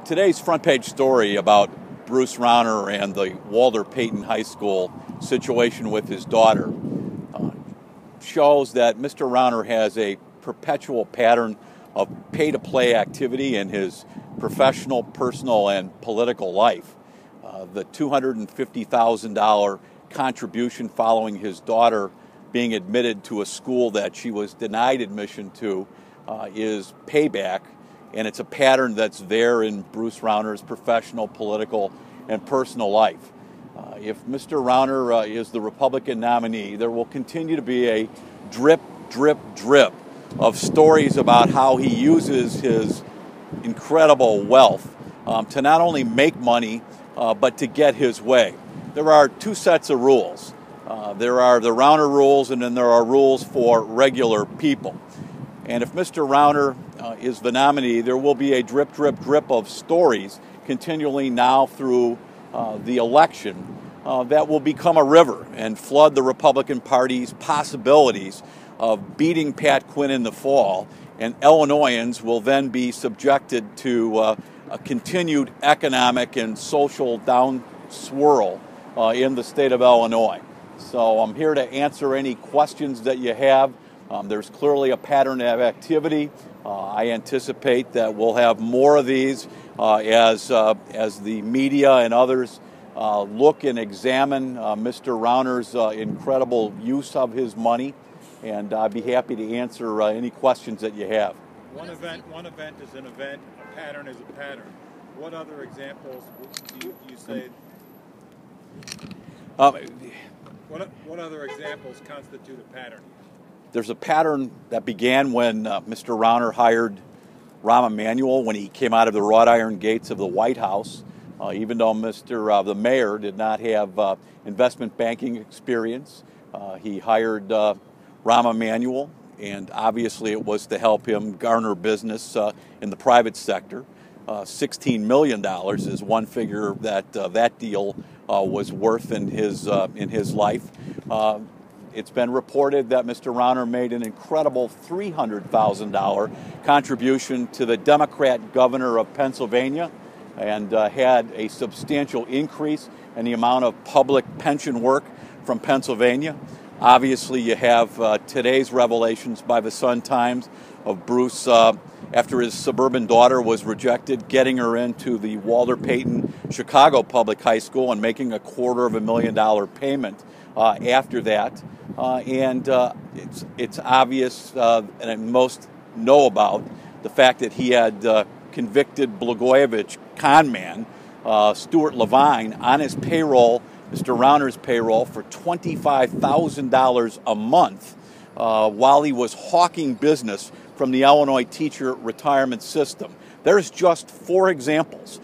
Today's front page story about Bruce Rauner and the Walter Payton High School situation with his daughter shows that Mr. Rauner has a perpetual pattern of pay-to-play activity in his professional, personal, and political life. The $250,000 contribution following his daughter being admitted to a school that she was denied admission to is payback, and it's a pattern that's there in Bruce Rauner's professional, political, and personal life. If Mr. Rauner is the Republican nominee, there will continue to be a drip, drip, drip of stories about how he uses his incredible wealth to not only make money, but to get his way. There are two sets of rules. There are the Rauner rules, and then there are rules for regular people. And if Mr. Rauner is the nominee, there will be a drip, drip, drip of stories continually now through the election that will become a river and flood the Republican Party's possibilities of beating Pat Quinn in the fall, and Illinoisans will then be subjected to a continued economic and social downswirl in the state of Illinois. So I'm here to answer any questions that you have. There's clearly a pattern of activity. I anticipate that we'll have more of these as the media and others look and examine Mr. Rauner's incredible use of his money, and I'd be happy to answer any questions that you have. One event is an event, a pattern is a pattern. What other examples do you say? What other examples constitute a pattern? There's a pattern that began when Mr. Rauner hired Rahm Emanuel when he came out of the wrought iron gates of the White House. Even though the mayor did not have investment banking experience, he hired Rahm Emanuel, and obviously it was to help him garner business in the private sector. $16 million is one figure that that deal was worth in his life. It's been reported that Mr. Rauner made an incredible $300,000 contribution to the Democrat governor of Pennsylvania, and had a substantial increase in the amount of public pension work from Pennsylvania. Obviously, you have today's revelations by the Sun-Times of Bruce, after his suburban daughter was rejected, getting her into the Walter Payton Chicago Public High School and making a $250,000 payment after that. It's obvious, and most know about the fact that he had convicted Blagojevich con man, Stuart Levine, on his payroll, Mr. Rauner's payroll, for $25,000 a month while he was hawking business from the Illinois teacher retirement system. There's just four examples,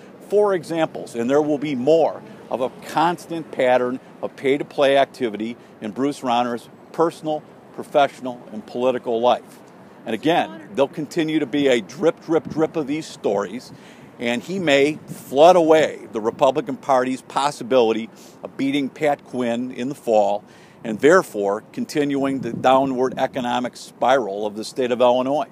and there will be more of a constant pattern of pay-to-play activity in Bruce Rauner's personal, professional, and political life. And again, there'll continue to be a drip, drip, drip of these stories, and he may flood away the Republican Party's possibility of beating Pat Quinn in the fall, and therefore continuing the downward economic spiral of the state of Illinois.